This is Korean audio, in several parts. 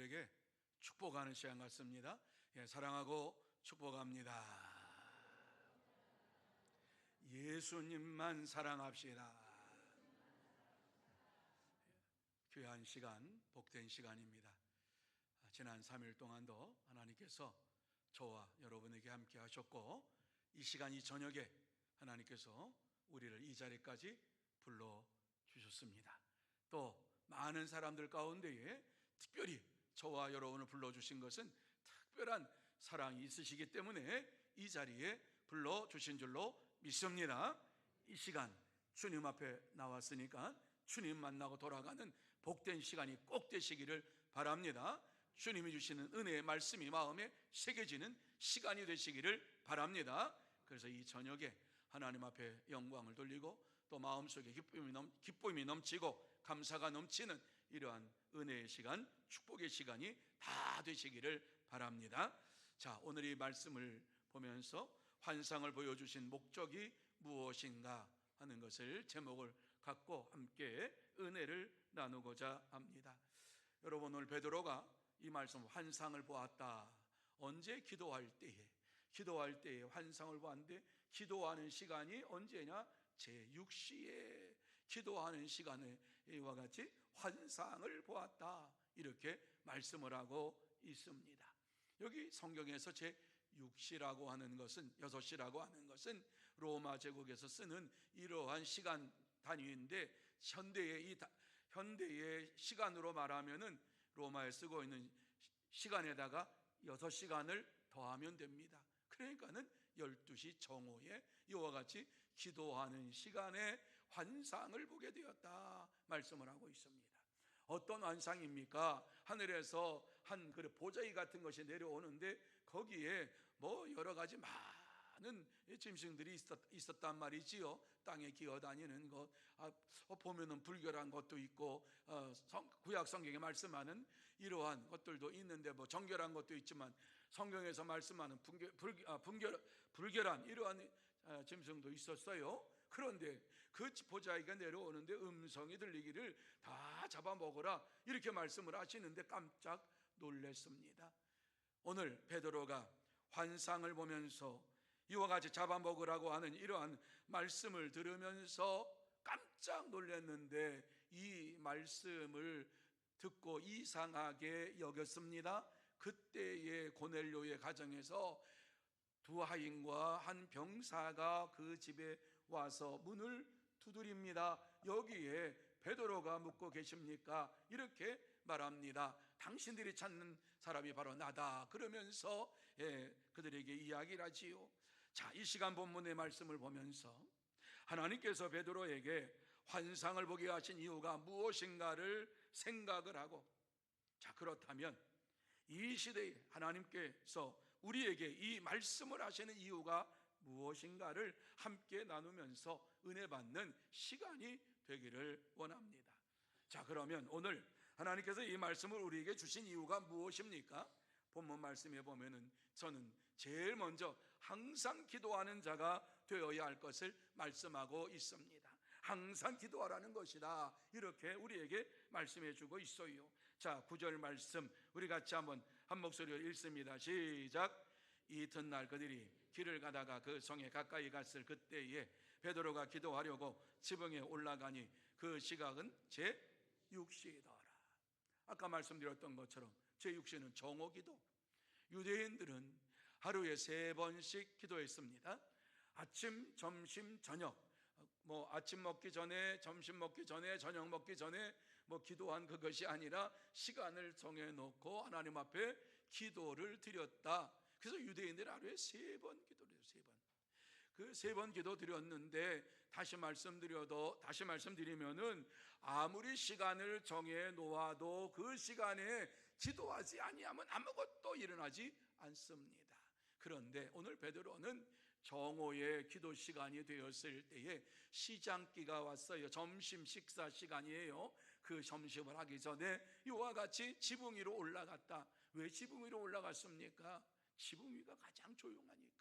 여러분에게 축복하는 시간 같습니다. 사랑하고 축복합니다. 예수님만 사랑합시다. 귀한 시간, 복된 시간입니다. 지난 3일 동안도 하나님께서 저와 여러분에게 함께 하셨고, 이 시간 이 저녁에 하나님께서 우리를 이 자리까지 불러주셨습니다. 또 많은 사람들 가운데에 특별히 저와 여러분을 불러주신 것은 특별한 사랑이 있으시기 때문에 이 자리에 불러주신 줄로 믿습니다. 이 시간 주님 앞에 나왔으니까 주님 만나고 돌아가는 복된 시간이 꼭 되시기를 바랍니다. 주님이 주시는 은혜의 말씀이 마음에 새겨지는 시간이 되시기를 바랍니다. 그래서 이 저녁에 하나님 앞에 영광을 돌리고 또 마음속에 기쁨이 넘치고 감사가 넘치는 이러한 은혜의 시간, 축복의 시간이 다 되시기를 바랍니다. 자, 오늘 이 말씀을 보면서 환상을 보여주신 목적이 무엇인가 하는 것을 제목을 갖고 함께 은혜를 나누고자 합니다. 여러분, 오늘 베드로가 이 말씀 환상을 보았다. 언제? 기도할 때에 환상을 보았는데, 기도하는 시간이 언제냐? 제6시에 기도하는 시간에 이와 같이 환상을 보았다, 이렇게 말씀을 하고 있습니다. 여기 성경에서 제6시라고 하는 것은, 6시라고 하는 것은 로마 제국에서 쓰는 이러한 시간 단위인데, 현대의 시간으로 말하면은 로마에 쓰고 있는 시간에다가 6시간을 더하면 됩니다. 그러니까는 12시 정오에 이와 같이 기도하는 시간에 환상을 보게 되었다 말씀을 하고 있습니다. 어떤 환상입니까? 하늘에서 한 보자기 같은 것이 내려오는데 거기에 여러 가지 많은 짐승들이 있었단 말이지요. 땅에 기어다니는 것, 보면은 불결한 것도 있고, 구약 성경에 말씀하는 이러한 것들도 있는데, 정결한 것도 있지만 성경에서 말씀하는 불결한 이러한 짐승도 있었어요. 그런데 그 보자기가 내려오는데 음성이 들리기를 다 잡아먹으라, 이렇게 말씀을 하시는데 깜짝 놀랐습니다. 오늘 베드로가 환상을 보면서 이와 같이 잡아먹으라고 하는 이러한 말씀을 들으면서 깜짝 놀랐는데, 이 말씀을 듣고 이상하게 여겼습니다. 그때의 고넬료의 가정에서 두 하인과 한 병사가 그 집에 와서 문을 두드립니다. 여기에 베드로가 묵고 계십니까? 이렇게 말합니다. 당신들이 찾는 사람이 바로 나다. 그러면서 그들에게 이야기를 하지요. 자, 이 시간 본문의 말씀을 보면서 하나님께서 베드로에게 환상을 보게 하신 이유가 무엇인가를 생각을 하고, 자, 그렇다면 이 시대에 하나님께서 우리에게 이 말씀을 하시는 이유가 무엇인가를 함께 나누면서 은혜 받는 시간이 되기를 원합니다. 자, 그러면 오늘 하나님께서 이 말씀을 우리에게 주신 이유가 무엇입니까? 본문 말씀에 보면은 저는 제일 먼저 항상 기도하는 자가 되어야 할 것을 말씀하고 있습니다. 항상 기도하라는 것이다, 이렇게 우리에게 말씀해 주고 있어요. 자, 9절 말씀 우리 같이 한번 한 목소리로 읽습니다. 시작. 이 이튿날 그들이 길을 가다가 그 성에 가까이 갔을 그때에 베드로가 기도하려고 지붕에 올라가니 그 시각은 제6시더라. 아까 말씀드렸던 것처럼 제6시는 정오기도. 유대인들은 하루에 3번씩 기도했습니다. 아침, 점심, 저녁. 아침 먹기 전에, 점심 먹기 전에, 저녁 먹기 전에 기도한 그것이 아니라 시간을 정해놓고 하나님 앞에 기도를 드렸다. 그래서 유대인들은 하루에 3번 기도를 해요. 3번. 그 3번 기도 드렸는데, 다시 말씀드리면은 아무리 시간을 정해 놓아도 그 시간에 기도하지 아니하면 아무것도 일어나지 않습니다. 그런데 오늘 베드로는 정오의 기도 시간이 되었을 때에 시장기가 왔어요. 점심 식사 시간이에요. 그 점심을 하기 전에 이와 같이 지붕 위로 올라갔다. 왜 지붕 위로 올라갔습니까? 지붕 위가 가장 조용하니까.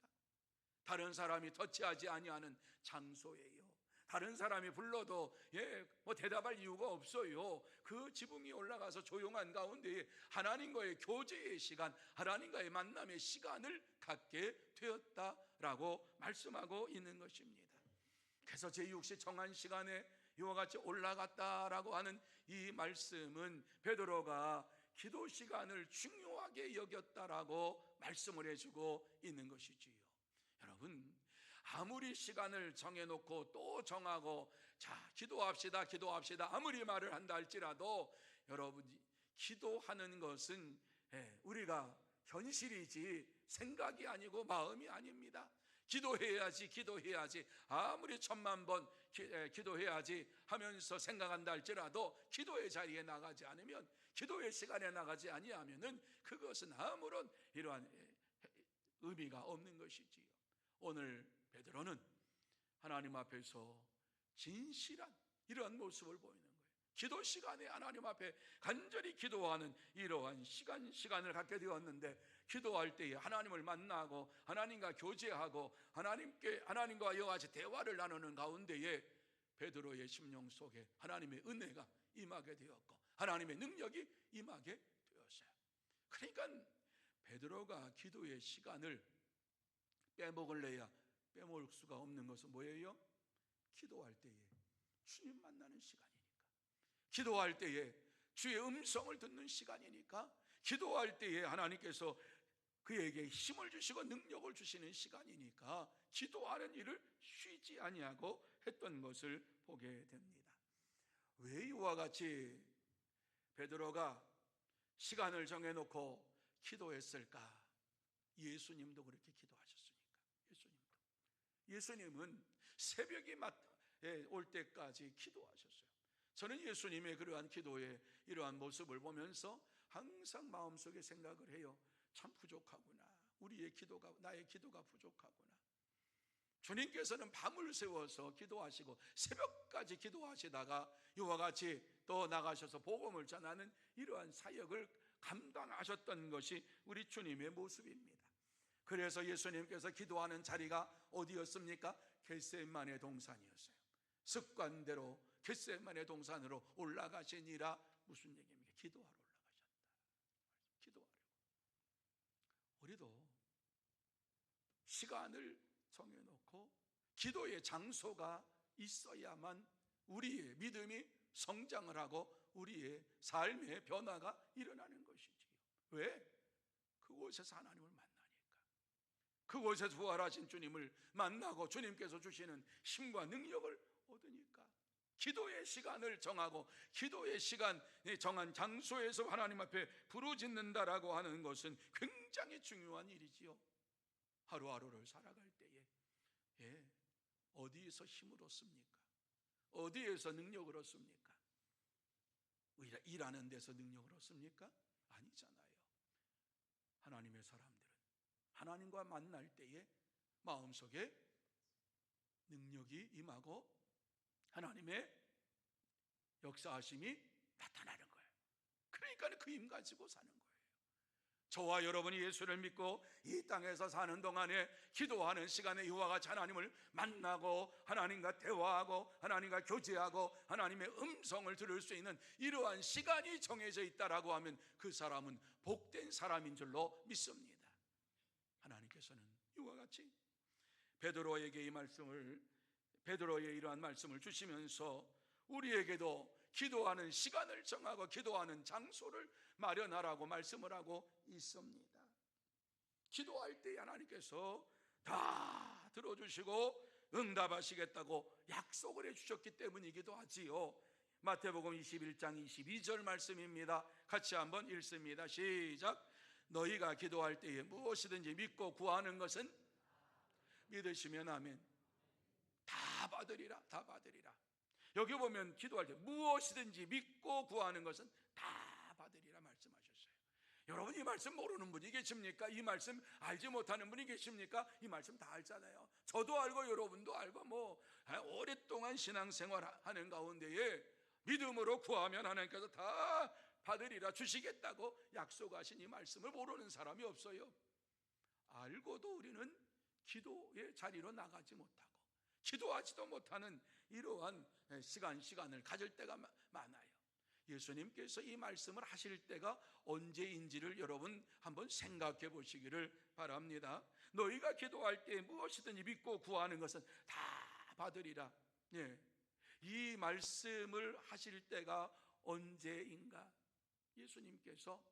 다른 사람이 터치하지 아니하는 장소예요. 다른 사람이 불러도 뭐 대답할 이유가 없어요. 그 지붕 위에 올라가서 조용한 가운데 하나님과의 교제의 시간, 하나님과의 만남의 시간을 갖게 되었다라고 말씀하고 있는 것입니다. 그래서 제6시 정한 시간에 이와 같이 올라갔다라고 하는 이 말씀은 베드로가 기도 시간을 중요하게 여겼다라고 말씀을 해주고 있는 것이지요. 여러분, 아무리 시간을 정해놓고 또 정하고 자 기도합시다 아무리 말을 한다 할지라도 여러분, 기도하는 것은 우리가 현실이지 생각이 아니고 마음이 아닙니다. 기도해야지 아무리 1000만 번 기도해야지 하면서 생각한다 할지라도 기도의 자리에 나가지 않으면, 기도의 시간에 나가지 아니하면은 그것은 아무런 이러한 의미가 없는 것이지요. 오늘 베드로는 하나님 앞에서 진실한 이러한 모습을 보이는 거예요. 기도 시간에 하나님 앞에 간절히 기도하는 이러한 시간을 갖게 되었는데, 기도할 때에 하나님을 만나고 하나님과 교제하고 하나님과 이와 같이 대화를 나누는 가운데에 베드로의 심령 속에 하나님의 은혜가 임하게 되었고 하나님의 능력이 임하게 되었어요. 그러니까 베드로가 기도의 시간을 빼먹을래야 빼먹을 수가 없는 것은 뭐예요? 기도할 때에 주님 만나는 시간이니까, 기도할 때에 주의 음성을 듣는 시간이니까, 기도할 때에 하나님께서 그에게 힘을 주시고 능력을 주시는 시간이니까 기도하는 일을 쉬지 아니하고 했던 것을 보게 됩니다. 왜 이와 같이 베드로가 시간을 정해놓고 기도했을까? 예수님도 그렇게 기도하셨으니까. 예수님은 새벽이 올 때까지 기도하셨어요. 저는 예수님의 그러한 기도의 이러한 모습을 보면서 항상 마음속에 생각을 해요. 참 부족하구나. 나의 기도가 부족하구나. 주님께서는 밤을 새워서 기도하시고 새벽까지 기도하시다가 이와 같이 또 나가셔서 복음을 전하는 이러한 사역을 감당하셨던 것이 우리 주님의 모습입니다. 그래서 예수님께서 기도하는 자리가 어디였습니까? 겟세마네 동산이었어요. 습관대로 겟세마네 동산으로 올라가시니라. 무슨 얘기입니까? 기도하러 올라가셨다. 기도하려고. 우리도 시간을 정해놓고 기도의 장소가 있어야만 우리의 믿음이 성장을 하고 우리의 삶의 변화가 일어나는 것이지요. 왜? 그곳에서 하나님을 만나니까, 그곳에서 부활하신 주님을 만나고 주님께서 주시는 힘과 능력을 얻으니까. 기도의 시간을 정하고 기도의 시간에 정한 장소에서 하나님 앞에 부르짖는다라고 하는 것은 굉장히 중요한 일이지요. 하루하루를 살아갈 때에 어디에서 힘을 얻습니까? 어디에서 능력을 얻습니까? 일하는 데서 능력을 얻습니까? 아니잖아요. 하나님의 사람들은 하나님과 만날 때에 마음속에 능력이 임하고 하나님의 역사하심이 나타나는 거예요. 그러니까 그 힘 가지고 사는 거예요. 저와 여러분이 예수를 믿고 이 땅에서 사는 동안에 기도하는 시간에 이와 같이 하나님을 만나고 하나님과 대화하고 하나님과 교제하고 하나님의 음성을 들을 수 있는 이러한 시간이 정해져 있다라고 하면 그 사람은 복된 사람인 줄로 믿습니다. 하나님께서는 이와 같이 베드로에게 베드로의 이러한 말씀을 주시면서 우리에게도 기도하는 시간을 정하고 기도하는 장소를 마련하라고 말씀을 하고 있습니다. 기도할 때 하나님께서 다 들어주시고 응답하시겠다고 약속을 해주셨기 때문이기도 하지요. 마태복음 21장 22절 말씀입니다. 같이 한번 읽습니다. 시작. 너희가 기도할 때에 무엇이든지 믿고 구하는 것은 믿으시면 아멘. 다 받으리라. 다 받으리라. 여기 보면 기도할 때 무엇이든지 믿고 구하는 것은 다 받으리라 말씀하셨어요. 여러분, 이 말씀 모르는 분이 계십니까? 이 말씀 알지 못하는 분이 계십니까? 이 말씀 다 알잖아요. 저도 알고 여러분도 알고 오랫동안 신앙생활 하는 가운데에 믿음으로 구하면 하나님께서 다 받으리라 주시겠다고 약속하신 이 말씀을 모르는 사람이 없어요. 알고도 우리는 기도의 자리로 나가지 못하고 기도하지도 못하는 이러한 시간을 가질 때가 많아요. 예수님께서 이 말씀을 하실 때가 언제인지를 여러분 한번 생각해 보시기를 바랍니다. 너희가 기도할 때 무엇이든지 믿고 구하는 것은 다 받으리라. 예. 이 말씀을 하실 때가 언제인가? 예수님께서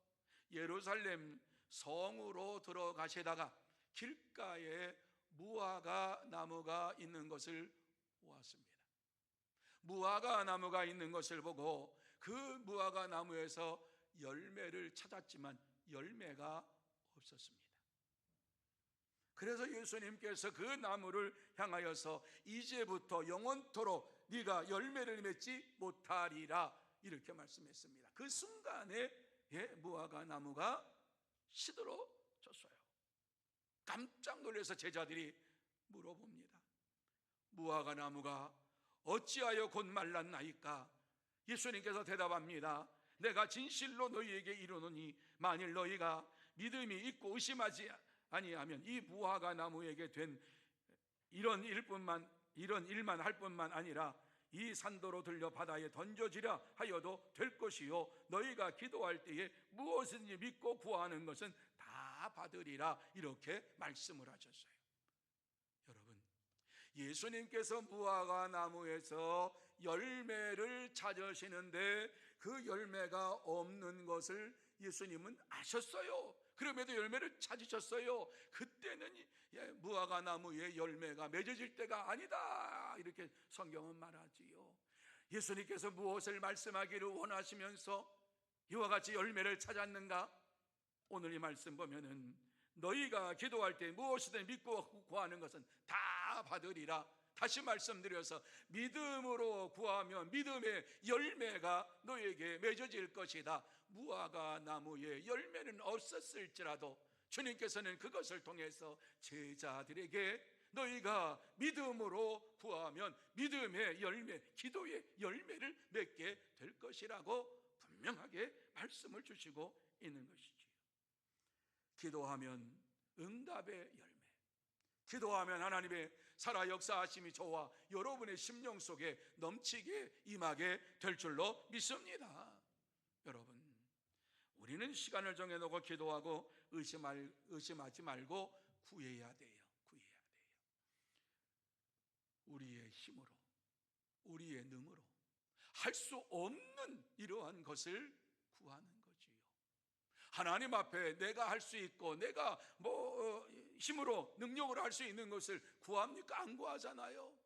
예루살렘 성으로 들어가시다가 길가에 무화과 나무가 있는 것을 보았습니다. 무화과 나무가 있는 것을 보고 그 무화과 나무에서 열매를 찾았지만 열매가 없었습니다. 그래서 예수님께서 그 나무를 향하여서 이제부터 영원토록 네가 열매를 맺지 못하리라 이렇게 말씀했습니다. 그 순간에 무화과 나무가 시들어졌어요. 깜짝 놀라서 제자들이 물어봅니다. 무화과 나무가 어찌하여 곧 말랐나이까? 예수님께서 대답합니다. 내가 진실로 너희에게 이르노니 만일 너희가 믿음이 있고 의심하지 아니하면 이 무화과 나무에게 된 이런 일만 할 뿐만 아니라 이 산도로 들려 바다에 던져지라 하여도 될 것이요 너희가 기도할 때에 무엇인지 믿고 구하는 것은 다 받으리라 이렇게 말씀을 하셨어요. 여러분, 예수님께서 무화과 나무에서 열매를 찾으시는데 그 열매가 없는 것을 예수님은 아셨어요. 그럼에도 열매를 찾으셨어요. 그때는 무화과 나무에 열매가 맺어질 때가 아니다 이렇게 성경은 말하지요. 예수님께서 무엇을 말씀하기를 원하시면서 이와 같이 열매를 찾았는가? 오늘 이 말씀 보면은 너희가 기도할 때 무엇이든 믿고 구하는 것은 다 받으리라. 다시 말씀드려서 믿음으로 구하면 믿음의 열매가 너희에게 맺어질 것이다. 무화과 나무에 열매는 없었을지라도 주님께서는 그것을 통해서 제자들에게 너희가 믿음으로 구하면 믿음의 열매, 기도의 열매를 맺게 될 것이라고 분명하게 말씀을 주시고 있는 것이지요. 기도하면 응답의 열매, 기도하면 하나님의 살아 역사하심이 저와 여러분의 심령 속에 넘치게 임하게 될 줄로 믿습니다. 여러분, 우리는 시간을 정해놓고 기도하고 의심하지 말고 구해야 돼요. 우리의 힘으로, 우리의 능으로 할 수 없는 이러한 것을 구하는 거지요. 하나님 앞에 내가 할 수 있고 내가 힘으로 능력으로 할 수 있는 것을 구합니까? 안 구하잖아요.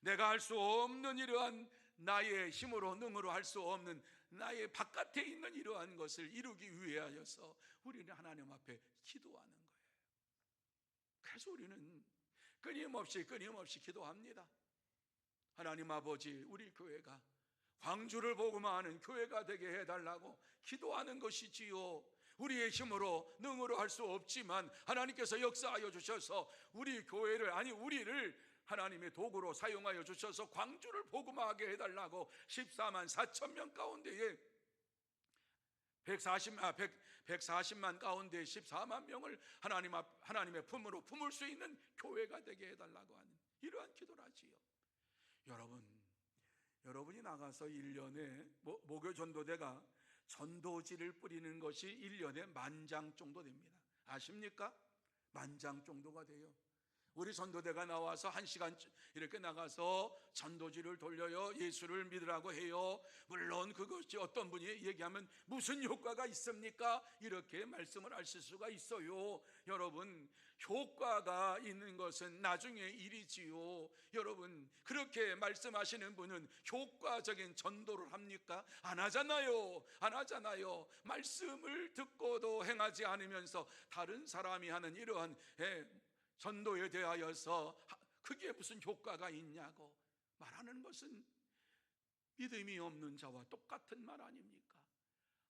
내가 할 수 없는 이러한 나의 힘으로 능으로 할 수 없는 나의 바깥에 있는 이러한 것을 이루기 위하여서 우리는 하나님 앞에 기도하는 거예요. 그래서 우리는 끊임없이 기도합니다. 하나님 아버지, 우리 교회가 광주를 복음화하는 교회가 되게 해달라고 기도하는 것이지요. 우리의 힘으로 능으로 할 수 없지만 하나님께서 역사하여 주셔서 우리 교회를, 아니 우리를 하나님의 도구로 사용하여 주셔서 광주를 복음화하게 해달라고 14만 4천 명 가운데에 140만 가운데 14만 명을 하나님의 품으로 품을 수 있는 교회가 되게 해달라고 하는 이러한 기도를 하지요. 여러분이 나가서 1년에 목요 전도대가 전도지를 뿌리는 것이 1년에 10,000장 정도 됩니다. 아십니까? 10,000장 정도가 돼요. 우리 전도대가 나와서 1시간 이렇게 나가서 전도지를 돌려요. 예수를 믿으라고 해요. 물론 그것이 어떤 분이 얘기하면 무슨 효과가 있습니까? 이렇게 말씀을 하실 수가 있어요. 여러분, 효과가 있는 것은 나중의 일이지요. 여러분, 그렇게 말씀하시는 분은 효과적인 전도를 합니까? 안 하잖아요. 말씀을 듣고도 행하지 않으면서 다른 사람이 하는 이러한 전도에 대하여서 그게 무슨 효과가 있냐고 말하는 것은 믿음이 없는 자와 똑같은 말 아닙니까?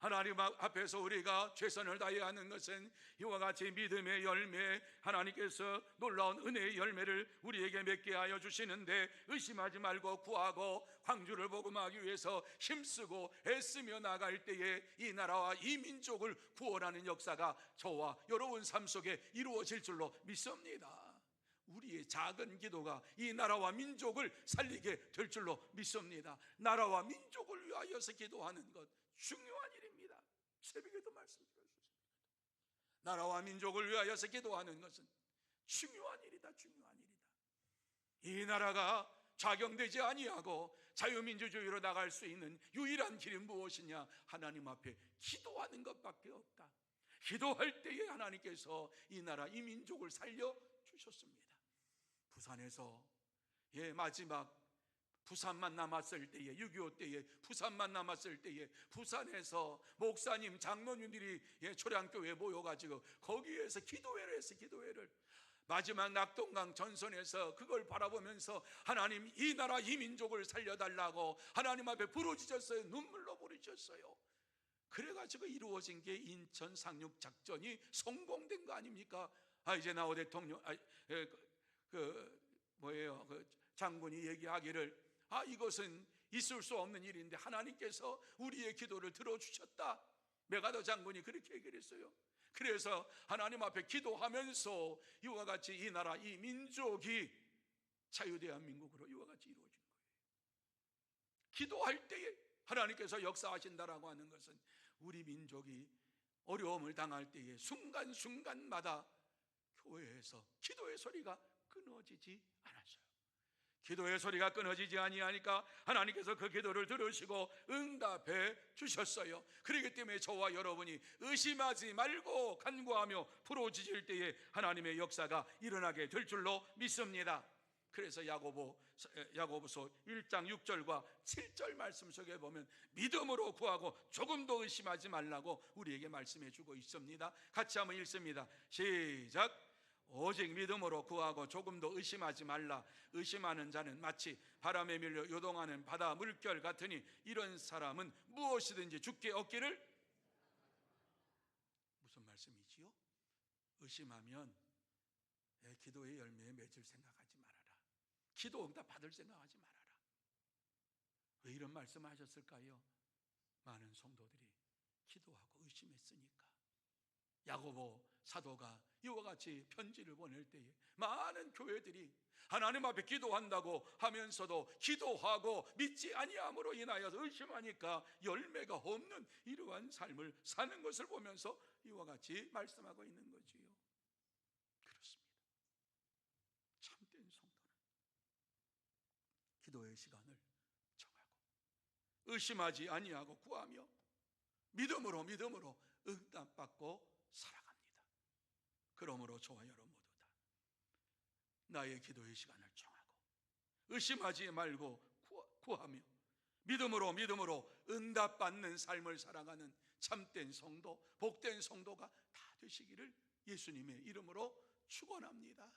하나님 앞에서 우리가 최선을 다해야 하는 것은 이와 같이 믿음의 열매, 하나님께서 놀라운 은혜의 열매를 우리에게 맺게 하여 주시는데 의심하지 말고 구하고 광주를 복음하기 위해서 힘쓰고 애쓰며 나갈 때에 이 나라와 이 민족을 구원하는 역사가 저와 여러분 삶 속에 이루어질 줄로 믿습니다. 우리의 작은 기도가 이 나라와 민족을 살리게 될 줄로 믿습니다. 나라와 민족을 위하여서 기도하는 것 중요한 일입니다. 새벽에도 말씀드렸습니다. 나라와 민족을 위하여서 기도하는 것은 중요한 일이다. 중요한 일이다. 이 나라가 좌경되지 아니하고 자유민주주의로 나갈 수 있는 유일한 길이 무엇이냐? 하나님 앞에 기도하는 것밖에 없다. 기도할 때에 하나님께서 이 나라 이 민족을 살려주셨습니다. 부산에서 마지막 부산만 남았을 때에 6.25 때에 부산만 남았을 때에 부산에서 목사님 장로님들이 초량교회에 모여가지고 거기에서 기도회를 했어. 기도회를 마지막 낙동강 전선에서 그걸 바라보면서 하나님 이 나라 이 민족을 살려달라고 하나님 앞에 부르짖었어요. 눈물로 부르짖었어요. 그래가지고 이루어진 게 인천 상륙 작전이 성공된 거 아닙니까? 이제나오 대통령 장군이 얘기하기를 이것은 있을 수 없는 일인데 하나님께서 우리의 기도를 들어주셨다. 메가더 장군이 그렇게 얘기를 했어요. 그래서 하나님 앞에 기도하면서 이와 같이 이 나라 이 민족이 자유대한민국으로 이와 같이 이루어진 거예요. 기도할 때에 하나님께서 역사하신다라고 하는 것은 우리 민족이 어려움을 당할 때에 순간순간마다 교회에서 기도의 소리가 끊어지지 않았어요. 기도의 소리가 끊어지지 아니하니까 하나님께서 그 기도를 들으시고 응답해 주셨어요. 그렇기 때문에 저와 여러분이 의심하지 말고 간구하며 부르짖을 때에 하나님의 역사가 일어나게 될 줄로 믿습니다. 그래서 야고보서 1장 6절과 7절 말씀 속에 보면 믿음으로 구하고 조금도 의심하지 말라고 우리에게 말씀해 주고 있습니다. 같이 한번 읽습니다. 시작. 오직 믿음으로 구하고 조금도 의심하지 말라. 의심하는 자는 마치 바람에 밀려 요동하는 바다 물결 같으니 이런 사람은 무엇이든지 주께 얻기를. 무슨 말씀이지요? 의심하면 기도의 열매에 맺을 생각하지 말아라. 기도 응답 받을 생각하지 말아라. 왜 이런 말씀을 하셨을까요? 많은 성도들이 기도하고 의심했으니까. 야고보 사도가 이와 같이 편지를 보낼 때에 많은 교회들이 하나님 앞에 기도한다고 하면서도 기도하고 믿지 아니함으로 인하여서 의심하니까 열매가 없는 이러한 삶을 사는 것을 보면서 이와 같이 말씀하고 있는 거지요. 그렇습니다. 참된 성도는 기도의 시간을 정하고 의심하지 아니하고 구하며 믿음으로 응답받고 살아갑니다. 그러므로 저와 여러분 모두 다 나의 기도의 시간을 정하고 의심하지 말고 구하며 믿음으로 응답받는 삶을 살아가는 참된 성도, 복된 성도가 다 되시기를 예수님의 이름으로 축원합니다.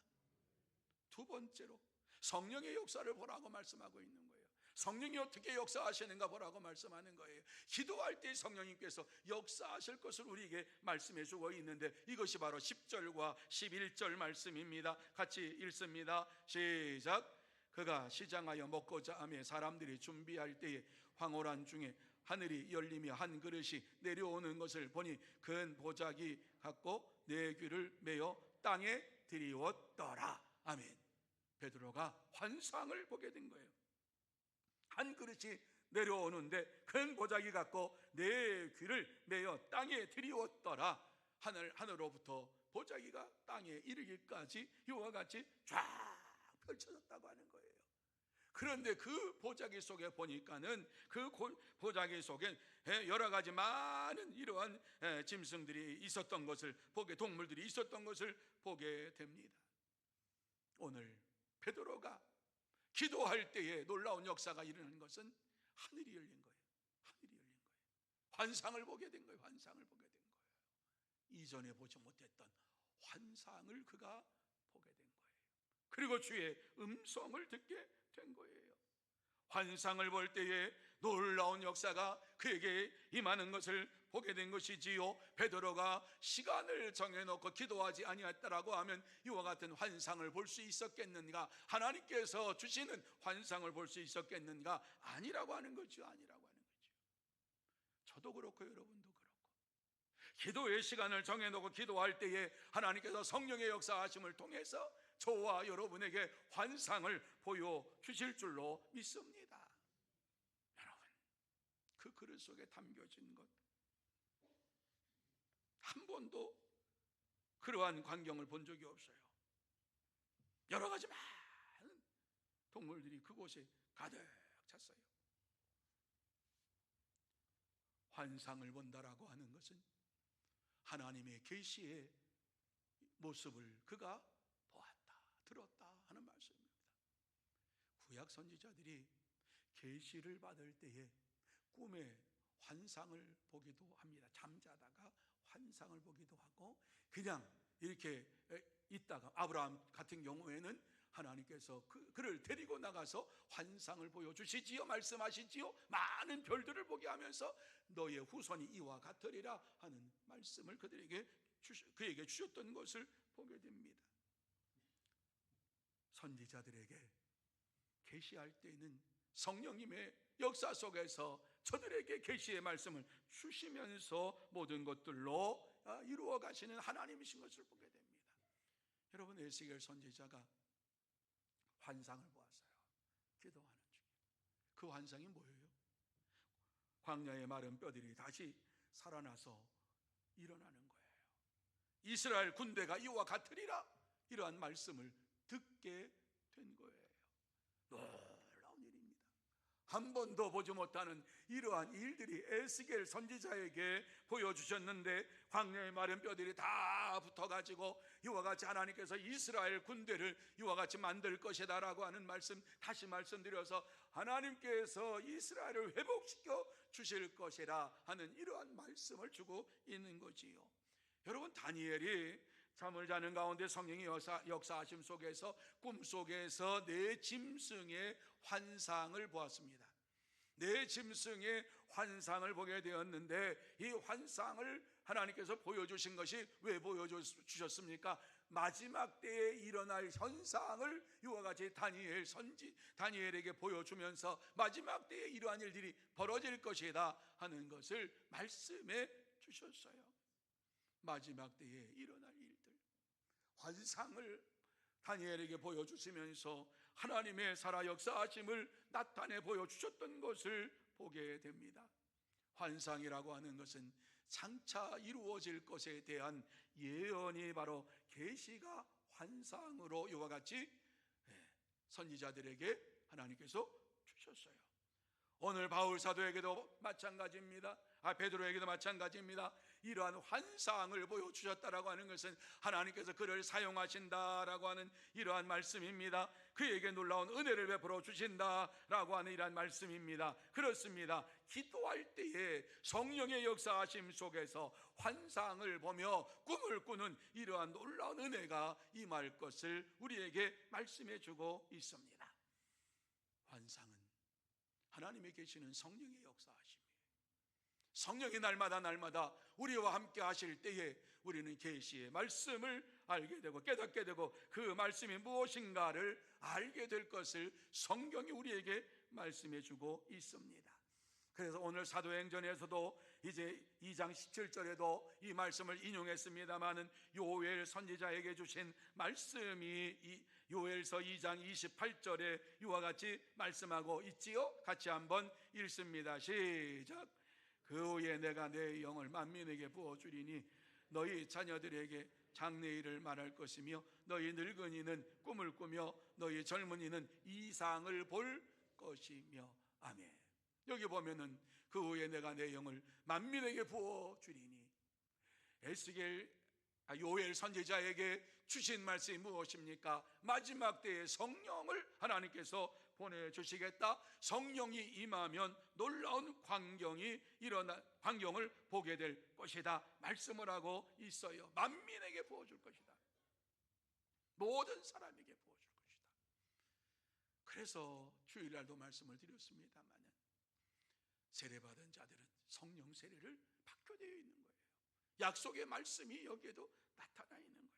두 번째로 성령의 역사를 보라고 말씀하고 있는 거예요. 성령이 어떻게 역사하시는가 보라고 말씀하는 거예요. 기도할 때 성령님께서 역사하실 것을 우리에게 말씀해 주고 있는데 이것이 바로 10절과 11절 말씀입니다. 같이 읽습니다. 시작. 그가 시장하여 먹고자 하며 사람들이 준비할 때에 황홀한 중에 하늘이 열리며 한 그릇이 내려오는 것을 보니 큰 보자기 같고 네 귀를 메어 땅에 들이웠더라. 아멘. 베드로가 환상을 보게 된 거예요. 한 그릇이 내려오는데 큰 보자기 같고 네 귀를 메어 땅에 들이웠더라. 하늘로부터 보자기가 땅에 이르기까지 이와 같이 쫙 펼쳐졌다고 하는 거예요. 그런데 그 보자기 속에 보니까는 그 보자기 속엔 여러 가지 많은 이러한 짐승들이 있었던 것을 동물들이 있었던 것을 보게 됩니다. 오늘 베드로가 기도할 때에 놀라운 역사가 일어나는 것은 하늘이 열린 거예요. 하늘이 열린 거예요. 환상을 보게 된 거예요. 환상을 보게 된 거예요. 이전에 보지 못했던 환상을 그가 보게 된 거예요. 그리고 주의 음성을 듣게 된 거예요. 환상을 볼 때에 놀라운 역사가 그에게 임하는 것을 보게 된 것이지요. 베드로가 시간을 정해놓고 기도하지 아니했다라고 하면 이와 같은 환상을 볼 수 있었겠는가? 하나님께서 주시는 환상을 볼 수 있었겠는가? 아니라고 하는 거죠. 아니라고 하는 거죠. 저도 그렇고 여러분도 그렇고 기도의 시간을 정해놓고 기도할 때에 하나님께서 성령의 역사하심을 통해서 저와 여러분에게 환상을 보여주실 줄로 믿습니다. 여러분, 그 그릇 속에 담겨진 것, 한 번도 그러한 광경을 본 적이 없어요. 여러 가지 많은 동물들이 그곳에 가득 찼어요. 환상을 본다라고 하는 것은 하나님의 계시의 모습을 그가 보았다, 들었다 하는 말씀입니다. 구약 선지자들이 계시를 받을 때에 꿈에 환상을 보기도 합니다. 잠자다가 환상을 보기도 하고, 그냥 이렇게 있다가, 아브라함 같은 경우에는 하나님께서 그를 데리고 나가서 환상을 보여주시지요, 말씀하시지요. 많은 별들을 보게 하면서 너의 후손이 이와 같으리라 하는 말씀을 그에게 주셨던 것을 보게 됩니다. 선지자들에게 계시할 때는 성령님의 역사 속에서 저들에게 계시의 말씀을 주시면서 모든 것들로 이루어 가시는 하나님이신 것을 보게 됩니다. 여러분, 에스겔 선지자가 환상을 보았어요. 기도하는 중에. 그 환상이 뭐예요? 광야의 마른 뼈들이 다시 살아나서 일어나는 거예요. 이스라엘 군대가 이와 같으리라, 이러한 말씀을 듣게 된 거예요. 놀라운 일입니다. 한 번도 보지 못하는 이러한 일들이 에스겔 선지자에게 보여주셨는데, 광야의 마른 뼈들이 다 붙어가지고 이와 같이 하나님께서 이스라엘 군대를 이와 같이 만들 것이다 라고 하는 말씀, 다시 말씀드려서 하나님께서 이스라엘을 회복시켜 주실 것이라 하는 이러한 말씀을 주고 있는 거지요. 여러분, 다니엘이 잠을 자는 가운데 성령의 역사하심 속에서 꿈속에서 네 짐승의 환상을 보았습니다. 네 짐승의 환상을 보게 되었는데, 이 환상을 하나님께서 보여주신 것이 왜 보여주셨습니까? 마지막 때에 일어날 현상을 이와 같이 다니엘에게 보여주면서 마지막 때에 이러한 일들이 벌어질 것이다 하는 것을 말씀해 주셨어요. 마지막 때에 일어날 일들, 환상을 다니엘에게 보여주시면서 하나님의 살아 역사하심을 나타내 보여주셨던 것을 보게 됩니다. 환상이라고 하는 것은 장차 이루어질 것에 대한 예언이 바로 계시가 환상으로 이와 같이 선지자들에게 하나님께서 주셨어요. 오늘 바울 사도에게도 마찬가지입니다. 베드로에게도 마찬가지입니다. 이러한 환상을 보여주셨다라고 하는 것은 하나님께서 그를 사용하신다라고 하는 이러한 말씀입니다. 그에게 놀라운 은혜를 베풀어 주신다라고 하는 이러한 말씀입니다. 그렇습니다. 기도할 때에 성령의 역사하심 속에서 환상을 보며 꿈을 꾸는 이러한 놀라운 은혜가 임할 것을 우리에게 말씀해 주고 있습니다. 환상은 하나님의 계시는 성령의 역사하심이에요. 성령이 날마다 우리와 함께 하실 때에 우리는 계시의 말씀을 알게 되고 깨닫게 되고 그 말씀이 무엇인가를 알게 될 것을 성경이 우리에게 말씀해 주고 있습니다. 그래서 오늘 사도행전에서도 이제 2장 17절에도 이 말씀을 인용했습니다마는 요엘 선지자에게 주신 말씀이 요엘서 2장 28절에 이와 같이 말씀하고 있지요. 같이 한번 읽습니다. 시작. 그 후에 내가 내 영을 만민에게 부어주리니 너희 자녀들에게 장래일을 말할 것이며 너희 늙은이는 꿈을 꾸며 너희 젊은이는 이상을 볼 것이며. 아멘. 여기 보면은 그 후에 내가 내 영을 만민에게 부어주리니, 요엘 선지자에게 주신 말씀이 무엇입니까? 마지막 때에 성령을 하나님께서 보내주시겠다. 성령이 임하면 놀라운 광경을 보게 될 것이다 말씀을 하고 있어요. 만민에게 부어줄 것이다. 모든 사람에게 부어줄 것이다. 그래서 주일날도 말씀을 드렸습니다만 세례받은 자들은 성령 세례를 받게 되어 있는 거예요. 약속의 말씀이 여기에도 나타나 있는 거예요.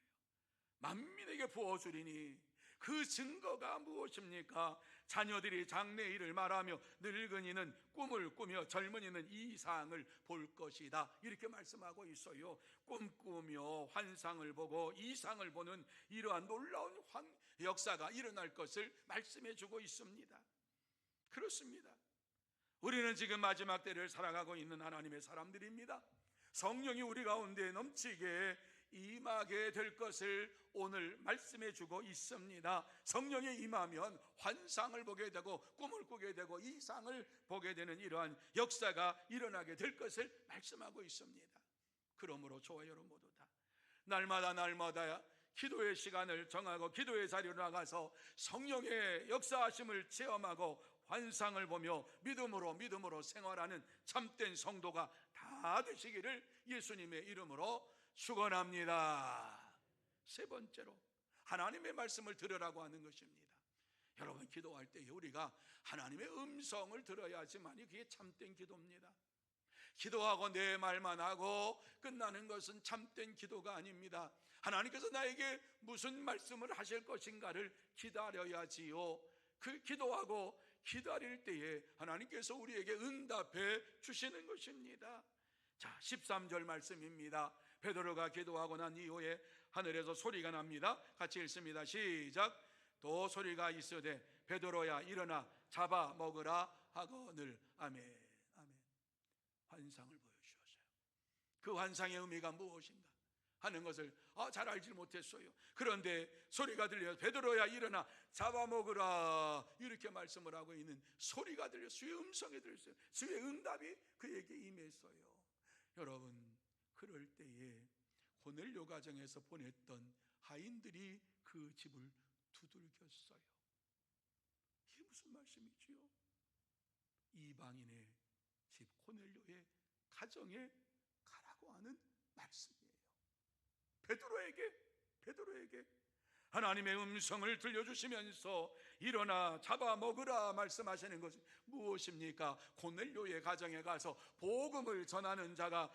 만민에게 부어주리니, 그 증거가 무엇입니까? 자녀들이 장래일을 말하며 늙은이는 꿈을 꾸며 젊은이는 이상을 볼 것이다, 이렇게 말씀하고 있어요. 꿈꾸며 환상을 보고 이상을 보는 이러한 놀라운 역사가 일어날 것을 말씀해 주고 있습니다. 그렇습니다. 우리는 지금 마지막 때를 살아가고 있는 하나님의 사람들입니다. 성령이 우리 가운데 넘치게 임하게 될 것을 오늘 말씀해 주고 있습니다. 성령이 임하면 환상을 보게 되고 꿈을 꾸게 되고 이상을 보게 되는 이러한 역사가 일어나게 될 것을 말씀하고 있습니다. 그러므로 저와 여러분 모두 다 날마다 기도의 시간을 정하고 기도의 자리로 나가서 성령의 역사하심을 체험하고 환상을 보며 믿음으로 생활하는 참된 성도가 다 되시기를 예수님의 이름으로 축원합니다. 세 번째로 하나님의 말씀을 들으라고 하는 것입니다. 여러분, 기도할 때 우리가 하나님의 음성을 들어야지만이 그게 참된 기도입니다. 기도하고 내 말만 하고 끝나는 것은 참된 기도가 아닙니다. 하나님께서 나에게 무슨 말씀을 하실 것인가를 기다려야지요. 그 기도하고 기다릴 때에 하나님께서 우리에게 응답해 주시는 것입니다. 자, 13절 말씀입니다. 베드로가 기도하고 난 이후에 하늘에서 소리가 납니다. 같이 읽습니다. 시작. 또 소리가 있으되 베드로야 일어나 잡아 먹으라 하거늘. 아멘. 아멘. 환상을 보여주셨어요. 그 환상의 의미가 무엇인가 하는 것을 잘 알지 못했어요. 그런데 소리가 들려서 베드로야 일어나 잡아먹으라, 이렇게 말씀을 하고 있는 소리가 들려, 주의 음성이 들렸어요. 주의 응답이 그에게 임했어요. 여러분, 그럴 때에 고넬료 가정에서 보냈던 하인들이 그 집을 두들겼어요. 이게 무슨 말씀이지요? 이방인의 집, 고넬료의 가정에 가라고 하는 말씀이에요. 베드로에게 하나님의 음성을 들려주시면서 일어나 잡아먹으라 말씀하시는 것은 무엇입니까? 고넬료의 가정에 가서 복음을 전하는 자가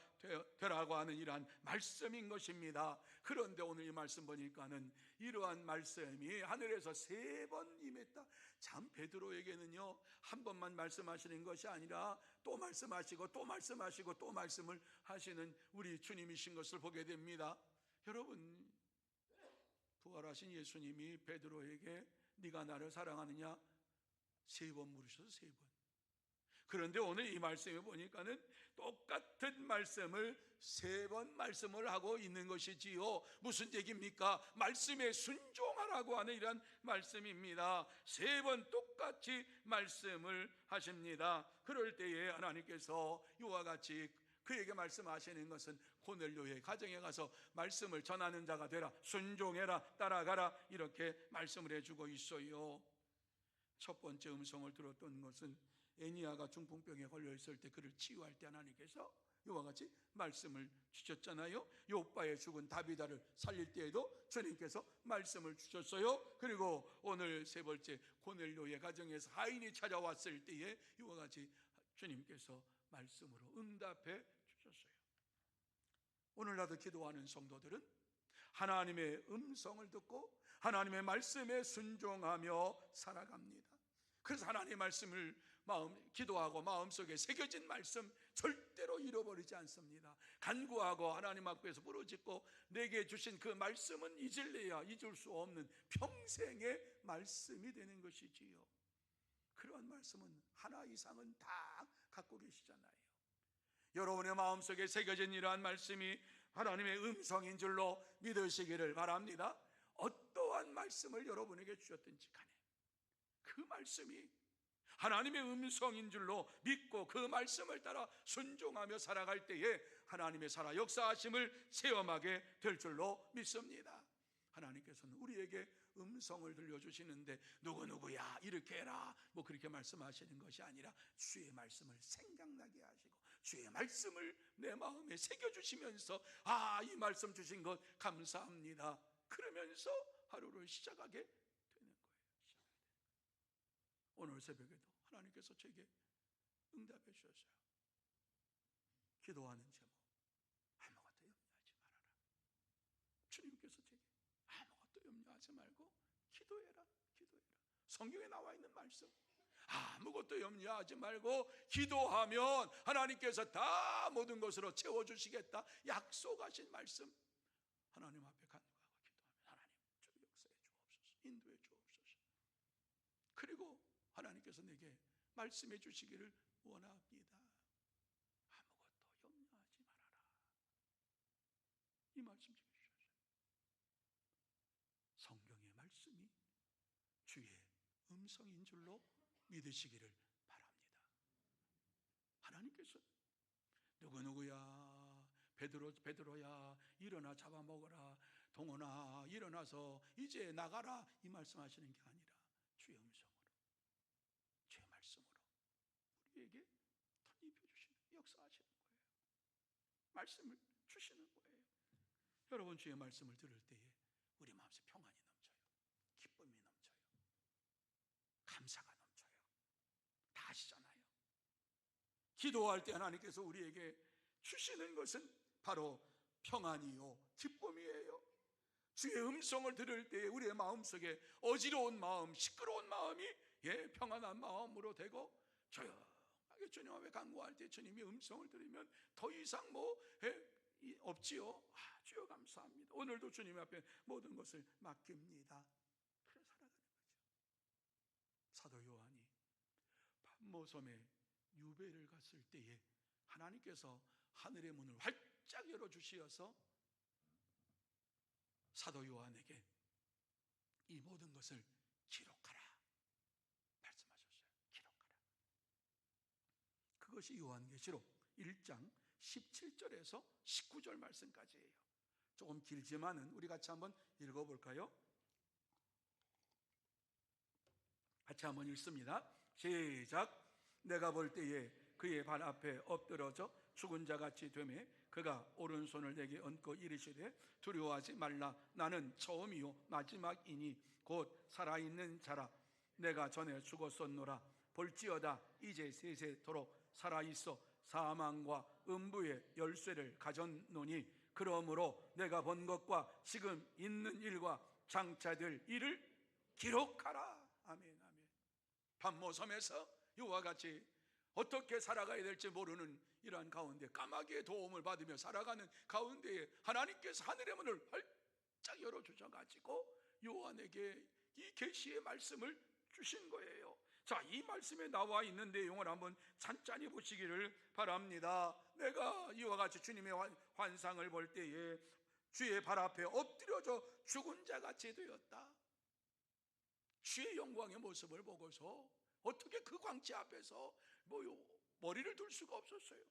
되라고 하는 이러한 말씀인 것입니다. 그런데 오늘 이 말씀 보니까는 이러한 말씀이 하늘에서 3번 임했다. 참, 베드로에게는요 한 번만 말씀하시는 것이 아니라 또 말씀하시고 또 말씀하시고 또 말씀을 하시는 우리 주님이신 것을 보게 됩니다. 여러분, 부활하신 예수님이 베드로에게 네가 나를 사랑하느냐 3번 물으셔서 3번. 그런데 오늘 이 말씀에 보니까는 똑같은 말씀을 3번 말씀을 하고 있는 것이지요. 무슨 얘기입니까? 말씀에 순종하라고 하는 이런 말씀입니다. 3번 똑같이 말씀을 하십니다. 그럴 때에 하나님께서 이와 같이 그에게 말씀하시는 것은 고넬료의 가정에 가서 말씀을 전하는 자가 되라, 순종해라, 따라가라, 이렇게 말씀을 해주고 있어요. 첫 번째 음성을 들었던 것은 애니아가 중풍병에 걸려 있을 때 그를 치유할 때 하나님께서 이와 같이 말씀을 주셨잖아요. 욥바의 죽은 다비다를 살릴 때에도 주님께서 말씀을 주셨어요. 그리고 오늘 세 번째 고넬료의 가정에서 하인이 찾아왔을 때에 이와 같이 주님께서 말씀으로 응답해 주셨어요. 오늘날도 기도하는 성도들은 하나님의 음성을 듣고 하나님의 말씀에 순종하며 살아갑니다. 그래서 하나님의 말씀을 기도하고 마음속에 새겨진 말씀 절대로 잃어버리지 않습니다. 간구하고 하나님 앞에서 부르짖고 내게 주신 그 말씀은 잊을래야 잊을 수 없는 평생의 말씀이 되는 것이지요. 그러한 말씀은 하나 이상은 다 갖고 계시잖아요. 여러분의 마음속에 새겨진 이러한 말씀이 하나님의 음성인 줄로 믿으시기를 바랍니다. 어떠한 말씀을 여러분에게 주셨든지 간에 그 말씀이 하나님의 음성인 줄로 믿고 그 말씀을 따라 순종하며 살아갈 때에 하나님의 살아 역사하심을 체험하게 될 줄로 믿습니다. 하나님께서는 우리에게 음성을 들려주시는데 누구누구야 이렇게 해라 뭐 그렇게 말씀하시는 것이 아니라 주의 말씀을 생각나게 하시고 주의 말씀을 내 마음에 새겨주시면서 이 말씀 주신 것 감사합니다 그러면서 하루를 시작하게 되는 거예요. 오늘 새벽에도 하나님께서 제게 응답해 주셨어요. 기도하는 제목 아무것도 염려하지 말아라. 주님께서 제게 아무것도 염려하지 말고 기도해라. 성경에 나와 있는 말씀. 아무것도 염려하지 말고 기도하면 하나님께서 다 모든 것으로 채워주시겠다 약속하신 말씀. 하나님 앞에 간구하고 기도하면 하나님 주 역사해 주옵소서, 인도해 주옵소서. 그리고 하나님께서 내게 말씀해 주시기를 원합니다. 아무것도 염려하지 말아라. 이 말씀 주셨어요. 성경의 말씀이 주의 음성인 줄로 믿으시기를 바랍니다. 하나님께서 누구누구야, 베드로야 일어나 잡아먹어라, 동원아 일어나서 이제 나가라, 이 말씀하시는 게 아니라 주의 음성으로, 주의 말씀으로 우리에게 덧입혀주시는, 역사하시는 거예요. 말씀을 주시는 거예요. 여러분, 주의 말씀을 들을 때에 우리 마음속에 평안이 넘쳐요. 기쁨이 넘쳐요. 감사가 넘쳐요. 다 아시잖아요. 기도할 때 하나님께서 우리에게 주시는 것은 바로 평안이요 기쁨이에요. 주의 음성을 들을 때에 우리의 마음속에 어지러운 마음, 시끄러운 마음이 평안한 마음으로 되고, 조용하게 주님 앞에 간구할 때 주님의 음성을 들으면 더 이상 없지요. 주여 감사합니다. 오늘도 주님 앞에 모든 것을 맡깁니다. 그래 살아가는 거죠. 사도 요한이 pat모섬에 유배를 갔을 때에 하나님께서 하늘의 문을 활짝 열어주시어서 사도 요한에게 이 모든 것을 기록하라 말씀하셨어요. 기록하라. 그것이 요한계시록 1장 17절에서 19절 말씀까지예요. 조금 길지만은 우리 같이 한번 읽어볼까요? 같이 한번 읽습니다. 시작. 내가 볼 때에 그의 발 앞에 엎드러져 죽은 자같이 되매 그가 오른손을 내게 얹고 이르시되 두려워하지 말라. 나는 처음이요 마지막이니 곧 살아있는 자라. 내가 전에 죽었었노라. 볼지어다 이제 세세토록 살아있어 사망과 음부의 열쇠를 가졌노니 그러므로 내가 본 것과 지금 있는 일과 장차될 일을 기록하라. 아멘. 아멘. pat모섬에서 이와 같이 어떻게 살아가야 될지 모르는 이러한 가운데 까마귀의 도움을 받으며 살아가는 가운데에 하나님께서 하늘의 문을 활짝 열어주셔가지고 요한에게 이 계시의 말씀을 주신 거예요. 자, 이 말씀에 나와 있는 내용을 한번 찬찬히 보시기를 바랍니다. 내가 이와 같이 주님의 환상을 볼 때에 주의 발 앞에 엎드려져 죽은 자같이 되었다. 주의 영광의 모습을 보고서 어떻게 그 광채 앞에서 머리를 둘 수가 없었어요.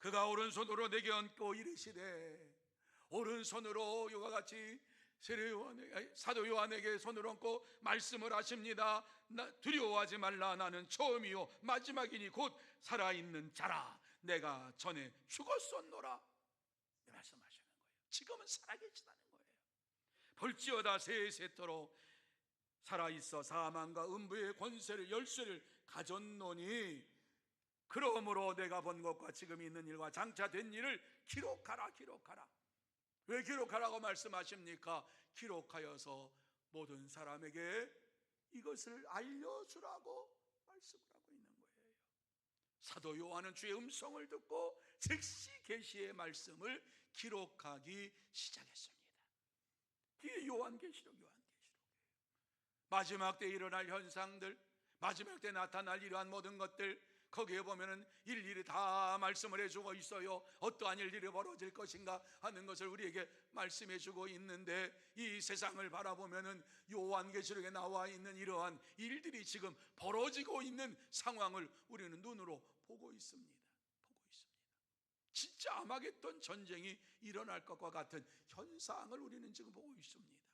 그가 오른손으로 내게 얹고 이르시되, 오른손으로 이와 같이 사도 요한에게 손을 얹고 말씀을 하십니다. 두려워하지 말라. 나는 처음이요 마지막이니 곧 살아있는 자라. 내가 전에 죽었었노라. 말씀하시는 거예요. 지금은 살아계시다는 거예요. 볼지어다 세세토록 살아있어 사망과 음부의 권세를 열쇠를 가졌노니 그러므로 내가 본 것과 지금 있는 일과 장차 된 일을 기록하라. 기록하라. 왜 기록하라고 말씀하십니까? 기록하여서 모든 사람에게 이것을 알려주라고 말씀을 하고 있는 거예요. 사도 요한은 주의 음성을 듣고 즉시 계시의 말씀을 기록하기 시작했습니다. 이게 요한계시록이에요. 마지막 때 일어날 현상들, 마지막 때 나타날 이러한 모든 것들, 거기에 보면은 일일이 다 말씀을 해주고 있어요. 어떠한 일들이 벌어질 것인가 하는 것을 우리에게 말씀해 주고 있는데, 이 세상을 바라보면은 요한계시록에 나와 있는 이러한 일들이 지금 벌어지고 있는 상황을 우리는 눈으로 보고 있습니다. 진짜 아마겟돈 전쟁이 일어날 것과 같은 현상을 우리는 지금 보고 있습니다.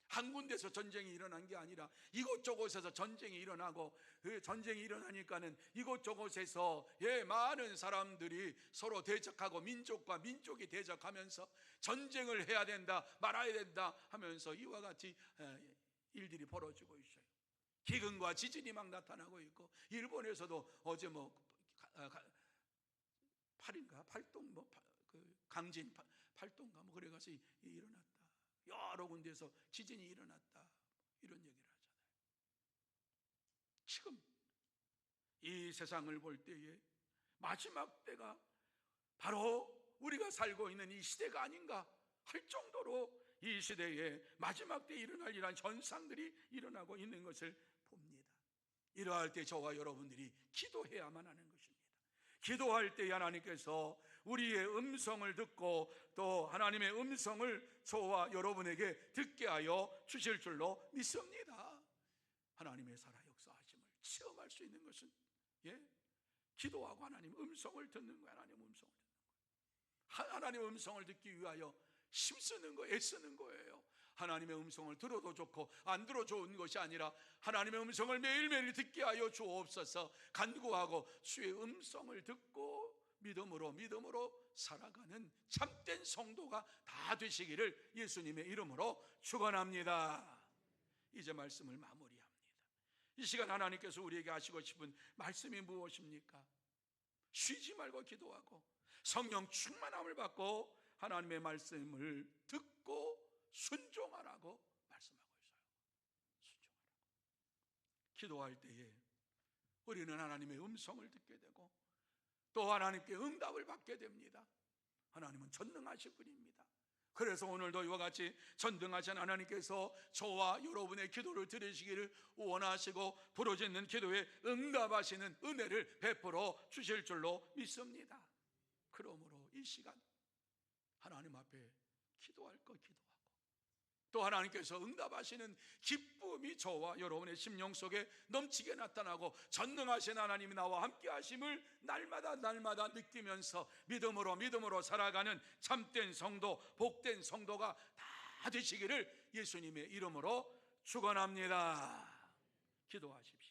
한 군데서 전쟁이 일어난 게 아니라 이곳저곳에서 전쟁이 일어나고, 그 전쟁이 일어나니까는 이곳저곳에서 많은 사람들이 서로 대적하고 민족과 민족이 대적하면서 전쟁을 해야 된다 말아야 된다 하면서 이와 같이 일들이 벌어지고 있어요. 기근과 지진이 막 나타나고 있고, 일본에서도 어제 8인가 8동 강진 8동가 그래 가서 일어났다. 여러 군데에서 지진이 일어났다, 이런 얘기를 하잖아요. 지금 이 세상을 볼 때에 마지막 때가 바로 우리가 살고 있는 이 시대가 아닌가 할 정도로 이 시대에 마지막 때 일어날 이러한 현상들이 일어나고 있는 것을 봅니다. 이러할 때 저와 여러분들이 기도해야만 하는 것입니다. 기도할 때 하나님께서 우리의 음성을 듣고 또 하나님의 음성을 저와 여러분에게 듣게 하여 주실 줄로 믿습니다. 하나님의 살아 역사하심을 체험할 수 있는 것은 기도하고 하나님 음성을 듣는 거예요. 하나님 음성을 듣는 거예요. 하나님의 음성을 듣기 위하여 힘쓰는 거, 애쓰는 거예요. 하나님의 음성을 들어도 좋고 안 들어 좋은 것이 아니라 하나님의 음성을 매일매일 듣게 하여 주옵소서 간구하고 주의 음성을 듣고 믿음으로 살아가는 참된 성도가 다 되시기를 예수님의 이름으로 축원합니다. 이제 말씀을 마무리합니다. 이 시간 하나님께서 우리에게 하시고 싶은 말씀이 무엇입니까? 쉬지 말고 기도하고 성령 충만함을 받고 하나님의 말씀을 듣고 순종하라고 말씀하고 있어요. 순종하라고. 기도할 때에 우리는 하나님의 음성을 듣게 되고 또 하나님께 응답을 받게 됩니다. 하나님은 전능하신 분입니다. 그래서 오늘도 이와 같이 전능하신 하나님께서 저와 여러분의 기도를 들으시기를 원하시고 부르짖는 기도에 응답하시는 은혜를 베풀어 주실 줄로 믿습니다. 그러므로 이 시간 하나님 앞에 기도할 거 기도하고 또 하나님께서 응답하시는 기쁨이 저와 여러분의 심령 속에 넘치게 나타나고 전능하신 하나님이 나와 함께 하심을 날마다 느끼면서 믿음으로 살아가는 참된 성도, 복된 성도가 다 되시기를 예수님의 이름으로 축원합니다. 기도하십시오.